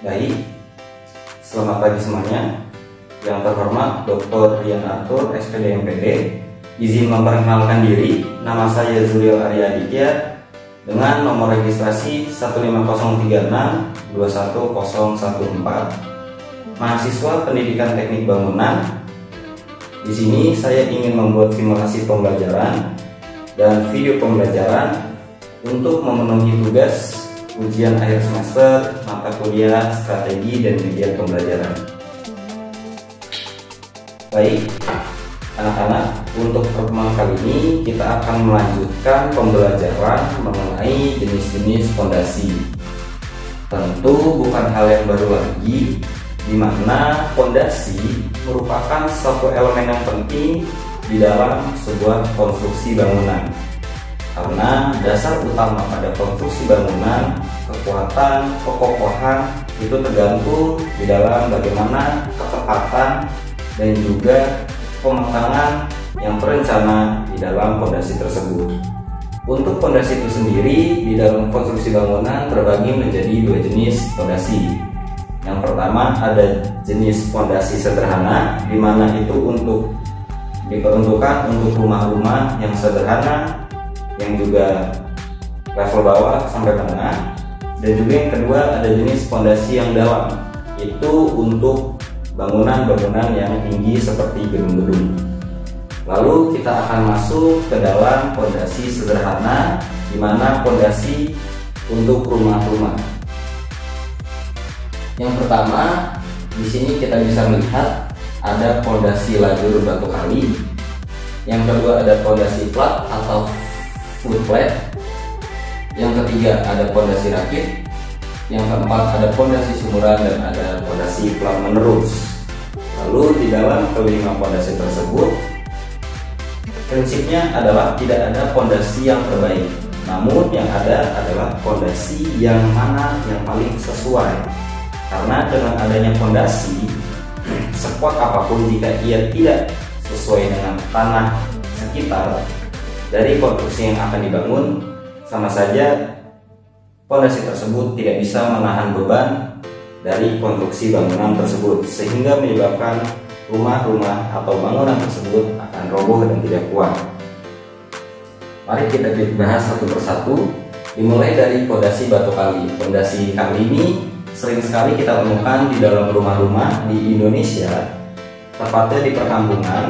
Baik, selamat pagi semuanya. Yang terhormat Dr. Rian Arthur, SPD MPD, izin memperkenalkan diri. Nama saya Zulio Arya Aditya dengan nomor registrasi 15039-21014, mahasiswa Pendidikan Teknik Bangunan. Di sini saya ingin membuat simulasi pembelajaran dan video pembelajaran untuk memenuhi tugas ujian akhir semester mata kuliah strategi dan media pembelajaran. Baik, anak-anak, untuk pertemuan kali ini kita akan melanjutkan pembelajaran mengenai jenis-jenis fondasi. Tentu bukan hal yang baru lagi, di mana fondasi merupakan suatu elemen yang penting di dalam sebuah konstruksi bangunan. Karena dasar utama pada konstruksi bangunan, kekuatan, kekokohan itu tergantung di dalam bagaimana ketepatan dan juga pematangan yang terencana di dalam fondasi tersebut. Untuk fondasi itu sendiri di dalam konstruksi bangunan terbagi menjadi dua jenis fondasi. Yang pertama ada jenis fondasi sederhana, di mana itu diperuntukkan untuk rumah-rumah yang sederhana, yang juga level bawah sampai menengah. Dan juga yang kedua ada jenis fondasi yang dalam, itu untuk bangunan-bangunan yang tinggi seperti gedung-gedung. Lalu kita akan masuk ke dalam fondasi sederhana, di mana fondasi untuk rumah-rumah. Yang pertama, di sini kita bisa melihat ada fondasi lajur batu kali. Yang kedua ada fondasi flat atau foot flat. Yang ketiga ada fondasi rakit. Yang keempat ada fondasi sumuran dan ada fondasi pelan menerus. Lalu di dalam kelima fondasi tersebut, prinsipnya adalah tidak ada fondasi yang terbaik, namun yang ada adalah fondasi yang mana yang paling sesuai. Karena dengan adanya fondasi, sekuat apapun jika ia tidak sesuai dengan tanah sekitar dari konstruksi yang akan dibangun, sama saja fondasi tersebut tidak bisa menahan beban dari konstruksi bangunan tersebut, sehingga menyebabkan rumah-rumah atau bangunan tersebut akan roboh dan tidak kuat. Mari kita bahas satu persatu, dimulai dari fondasi batu kali. Fondasi kali ini sering sekali kita temukan di dalam rumah-rumah di Indonesia, tepatnya di perkampungan,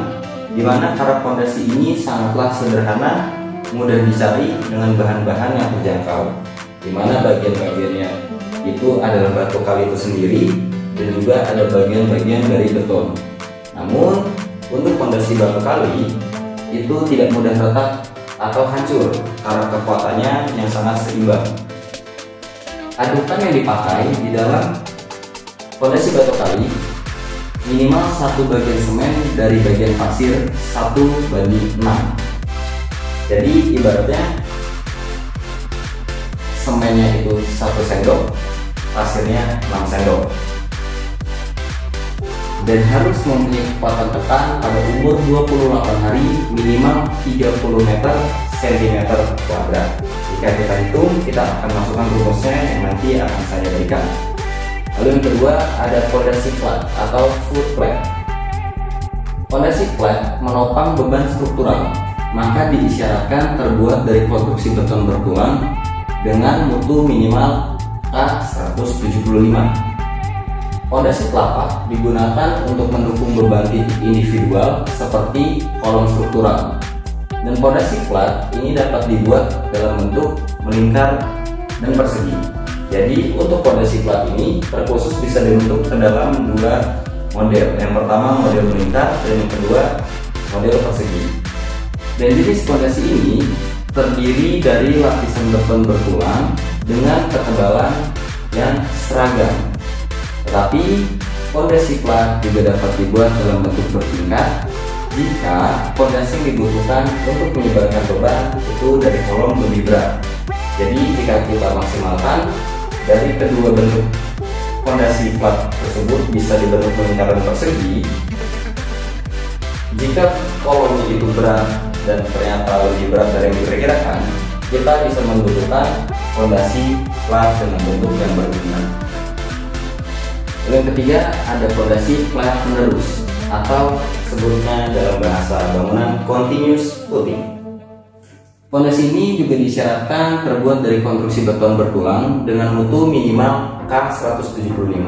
di mana karena fondasi ini sangatlah sederhana, mudah dicari dengan bahan-bahan yang terjangkau, di mana bagian-bagiannya itu adalah batu kali itu sendiri dan juga ada bagian-bagian dari beton. Namun untuk fondasi batu kali itu tidak mudah retak atau hancur karena kekuatannya yang sangat seimbang. Adukan yang dipakai di dalam fondasi batu kali minimal satu bagian semen dari bagian pasir 1:6. Jadi ibaratnya semennya itu 1 sendok, pasirnya 6 sendok. Dan harus mempunyai kekuatan tekan pada umur 28 hari minimal 30 meter cm². Jika kita hitung, kita akan masukkan rumusnya yang nanti akan saya berikan. Lalu yang kedua ada fondasi flat atau foot flat. Fondasi flat menopang beban struktural, maka diisyaratkan terbuat dari konstruksi beton bertulang dengan mutu minimal K175. Fondasi telapak digunakan untuk mendukung beban titik individual seperti kolom struktural. Dan fondasi flat ini dapat dibuat dalam bentuk melingkar dan persegi. Jadi untuk fondasi flat ini terkhusus bisa dibentuk ke dalam dua model. Yang pertama model melingkar dan yang kedua model persegi. Dan jenis fondasi ini terdiri dari lapisan beton bertulang dengan ketebalan yang seragam. Tetapi fondasi flat juga dapat dibuat dalam bentuk bertingkat jika fondasi yang dibutuhkan untuk menyebarkan beban itu dari kolom lebih berat. Jadi jika kita maksimalkan dari kedua bentuk fondasi flat tersebut bisa dibentuk lingkaran persegi, jika kolomnya itu berat dan ternyata lebih berat dari yang diperkirakan, kita bisa membutuhkan fondasi flat dengan bentuk yang berbeda. Lalu yang ketiga ada fondasi layak menerus atau sebutnya dalam bahasa bangunan continuous footing. Fondasi ini juga disyaratkan terbuat dari konstruksi beton bertulang dengan mutu minimal K175.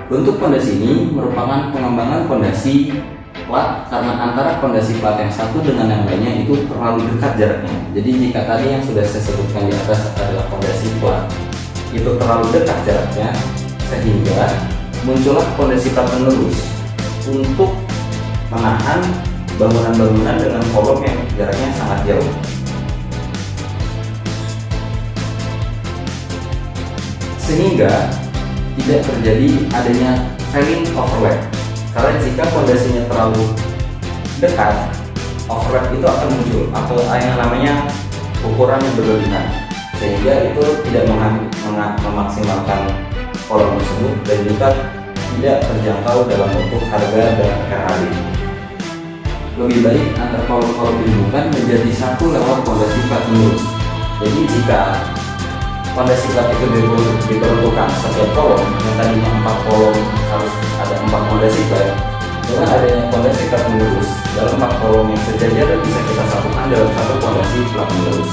Bentuk fondasi ini merupakan pengembangan fondasi plat karena antara fondasi plat yang satu dengan yang lainnya itu terlalu dekat jaraknya. Jadi jika tadi yang sudah saya sebutkan di atas adalah fondasi plat, itu terlalu dekat jaraknya, sehingga muncullah fondasi plat menerus untuk menahan bangunan-bangunan dengan kolom yang jaraknya sangat jauh. Sehingga tidak terjadi adanya falling overlap. Karena jika fondasinya terlalu dekat, overlap itu akan muncul atau yang namanya ukuran yang berlebihan, sehingga itu tidak memaksimalkan kolom tersebut dan juga tidak terjangkau dalam bentuk harga dan RAD. Lebih baik antar kolom-kolom dihubungkan menjadi satu lewat fondasi plat menerus. Jadi jika fondasi plat itu diperuntukkan setiap kolom yang tadinya 4 kolom harus ada 4 fondasi plat, dengan adanya fondasi plat menerus dalam 4 kolom yang sejajar bisa kita satukan dalam satu fondasi plat menerus.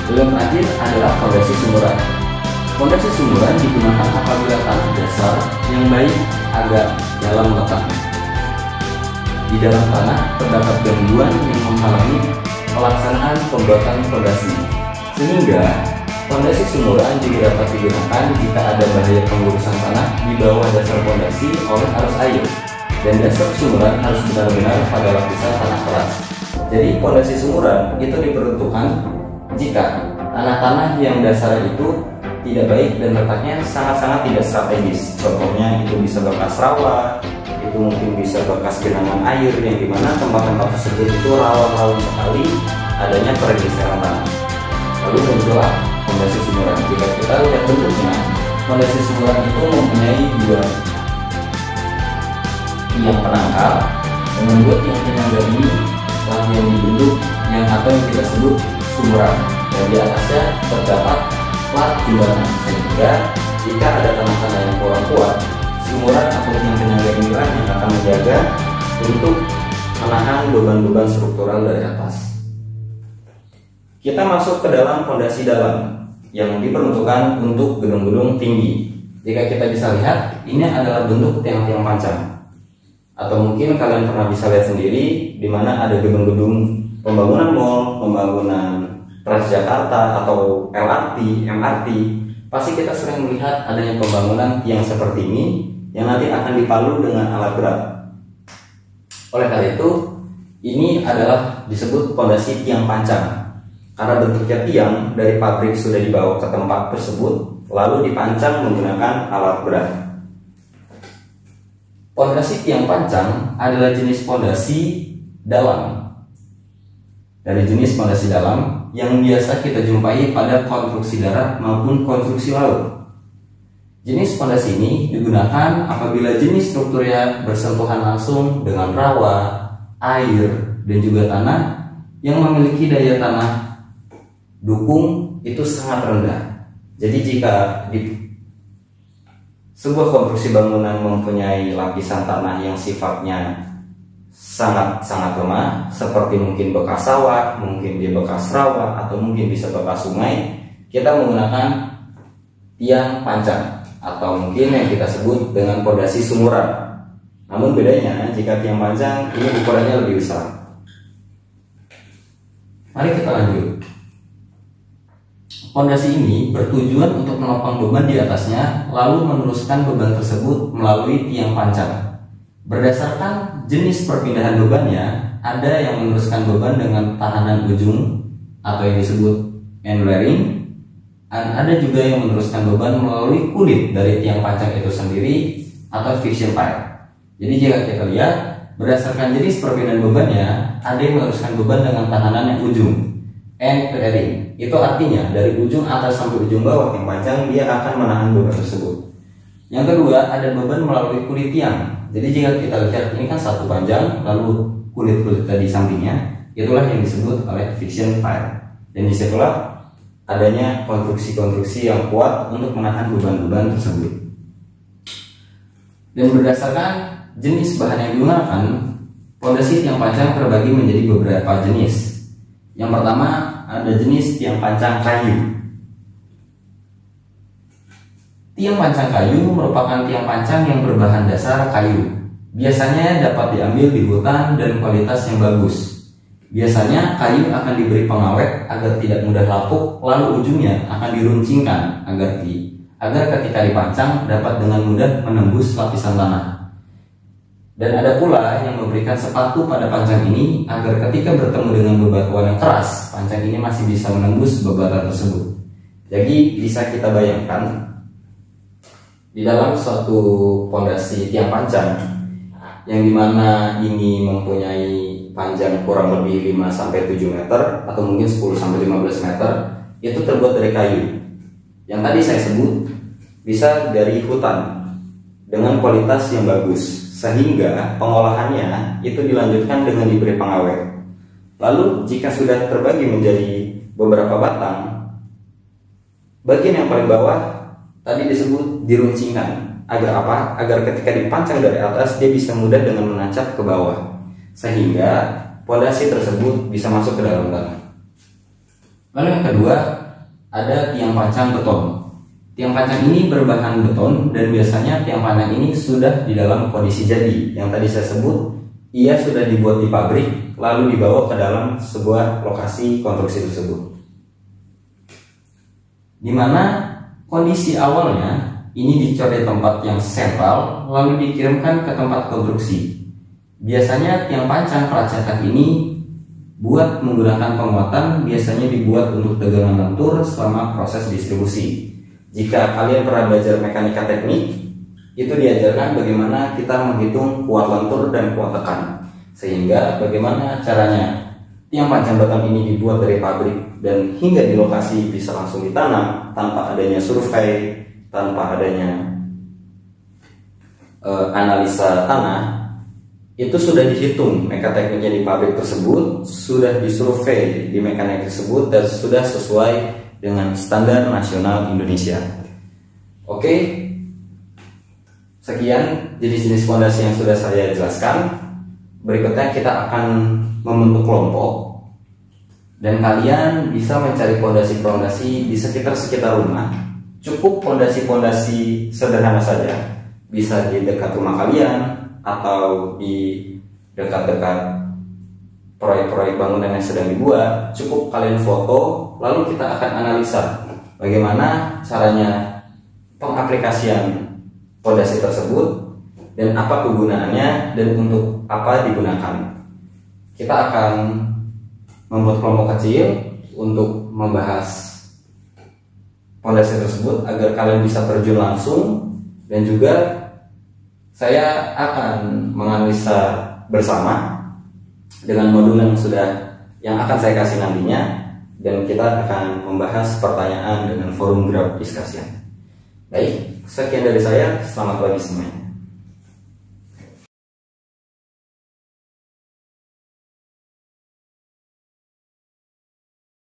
Yang terakhir adalah fondasi sumuran. Fondasi sumuran digunakan apabila tanah dasar yang baik agak dalam letaknya. Di dalam tanah terdapat gangguan yang menghalangi pelaksanaan pembuatan fondasi, sehingga fondasi sumuran juga dapat digunakan jika ada bahaya penggurusan tanah di bawah dasar fondasi oleh arus air, dan dasar sumuran harus benar-benar pada lapisan tanah keras. Jadi fondasi sumuran itu diperuntukkan jika tanah-tanah yang dasarnya itu tidak baik dan letaknya sangat-sangat tidak strategis. Contohnya itu bisa bekas rawa, itu mungkin bisa bekas genangan air yang dimana tempat-tempat tersebut itu rawan sekali adanya pergeseran tanah. Lalu muncullah fondasi sumuran. Jika kita lihat bentuknya, fondasi sumuran itu mempunyai dua tiang penangkal dan membuat tiang penyangga ini telah yang dibentuk yang atau yang kita sebut sumuran, dan di atasnya terdapat plat jembatan, sehingga jika ada tanah-tanah yang kurang kuat, sumuran atau tiang penyangga inilah yang akan menjaga untuk menahan beban-beban struktural dari atas. Kita masuk ke dalam fondasi dalam yang diperuntukkan untuk gedung-gedung tinggi. Jika kita bisa lihat, ini adalah bentuk tiang-tiang pancang. Atau mungkin kalian pernah bisa lihat sendiri di mana ada gedung-gedung pembangunan mall, pembangunan Transjakarta atau LRT, MRT. Pasti kita sering melihat adanya pembangunan tiang seperti ini yang nanti akan dipalu dengan alat berat. Oleh karena itu, ini adalah disebut fondasi tiang pancang. Karena bentuknya tiang dari pabrik sudah dibawa ke tempat tersebut, lalu dipancang menggunakan alat berat. Fondasi tiang pancang adalah jenis fondasi dalam. Dari jenis fondasi dalam yang biasa kita jumpai pada konstruksi darat maupun konstruksi laut. Jenis fondasi ini digunakan apabila jenis strukturnya bersentuhan langsung dengan rawa, air, dan juga tanah yang memiliki daya tanah dukung itu sangat rendah. Jadi jika di sebuah konstruksi bangunan mempunyai lapisan tanah yang sifatnya sangat lemah, seperti mungkin bekas sawah, mungkin dia bekas rawa, atau mungkin bisa bekas sungai, kita menggunakan tiang pancang atau mungkin yang kita sebut dengan fondasi sumuran. Namun bedanya jika tiang pancang ini ukurannya lebih besar. Mari kita lanjut. Fondasi ini bertujuan untuk menopang beban di atasnya, lalu meneruskan beban tersebut melalui tiang pancang. Berdasarkan jenis perpindahan bebannya, ada yang meneruskan beban dengan tahanan ujung atau yang disebut end bearing, dan ada juga yang meneruskan beban melalui kulit dari tiang pancang itu sendiri atau friction pipe. Jadi jika kita lihat, berdasarkan jenis perpindahan bebannya, ada yang meneruskan beban dengan tahanan yang ujung, end bearing. Itu artinya dari ujung atas sampai ujung bawah tiang pancang dia akan menahan beban tersebut. Yang kedua, ada beban melalui kulit tiang. Jadi jika kita lihat ini kan satu panjang, lalu kulit-kulit tadi sampingnya, itulah yang disebut oleh friction pipe. Dan disitulah adanya konstruksi-konstruksi yang kuat untuk menahan beban-beban tersebut. Dan berdasarkan jenis bahan yang digunakan, pondasi tiang pancang terbagi menjadi beberapa jenis. Yang pertama ada jenis tiang pancang kayu. Tiang pancang kayu merupakan tiang pancang yang berbahan dasar kayu. Biasanya dapat diambil di hutan dan kualitas yang bagus. Biasanya kayu akan diberi pengawet agar tidak mudah lapuk, lalu ujungnya akan diruncingkan agar ketika dipancang dapat dengan mudah menembus lapisan tanah. Dan ada pula yang memberikan sepatu pada pancang ini agar ketika bertemu dengan bebatuan yang keras, pancang ini masih bisa menembus bebatuan tersebut. Jadi bisa kita bayangkan di dalam suatu pondasi tiang pancang yang dimana ini mempunyai panjang kurang lebih 5-7 meter atau mungkin 10-15 meter, itu terbuat dari kayu. Yang tadi saya sebut bisa dari hutan dengan kualitas yang bagus, sehingga pengolahannya itu dilanjutkan dengan diberi pengawet. Lalu jika sudah terbagi menjadi beberapa batang, bagian yang paling bawah tadi disebut diruncingkan. Agar apa? Agar ketika dipancang dari atas dia bisa mudah dengan menancap ke bawah, sehingga pondasi tersebut bisa masuk ke dalam tanah. Lalu yang kedua ada tiang pancang beton. Tiang pancang ini berbahan beton dan biasanya tiang pancang ini sudah di dalam kondisi jadi. Yang tadi saya sebut, ia sudah dibuat di pabrik lalu dibawa ke dalam sebuah lokasi konstruksi tersebut, di mana kondisi awalnya ini dicor di tempat yang sentral lalu dikirimkan ke tempat konstruksi. Biasanya tiang pancang pelacetan ini buat menggunakan penguatan, biasanya dibuat untuk tegangan lentur selama proses distribusi. Jika kalian pernah belajar mekanika teknik, itu diajarkan bagaimana kita menghitung kuat lentur dan kuat tekan, sehingga bagaimana caranya tiang pancang beton ini dibuat dari pabrik dan hingga di lokasi bisa langsung ditanam tanpa adanya survei, tanpa adanya analisa tanah. Itu sudah dihitung mekatekniknya di pabrik tersebut, sudah disurvei di mekanik tersebut, dan sudah sesuai dengan standar nasional Indonesia. Oke, sekian jenis-jenis fondasi yang sudah saya jelaskan. Berikutnya kita akan membentuk kelompok, dan kalian bisa mencari fondasi-fondasi di sekitar rumah. Cukup fondasi-fondasi sederhana saja, bisa di dekat rumah kalian atau di dekat-dekat proyek-proyek bangunan yang sedang dibuat. Cukup kalian foto, lalu kita akan analisa bagaimana caranya pengaplikasian fondasi tersebut dan apa kegunaannya dan untuk apa digunakan. Kita akan membuat kelompok kecil untuk membahas fondasi tersebut agar kalian bisa terjun langsung, dan juga saya akan menganalisa bersama dengan modul yang akan saya kasih nantinya, dan kita akan membahas pertanyaan dengan forum grup discussion. Baik, sekian dari saya. Selamat pagi semuanya.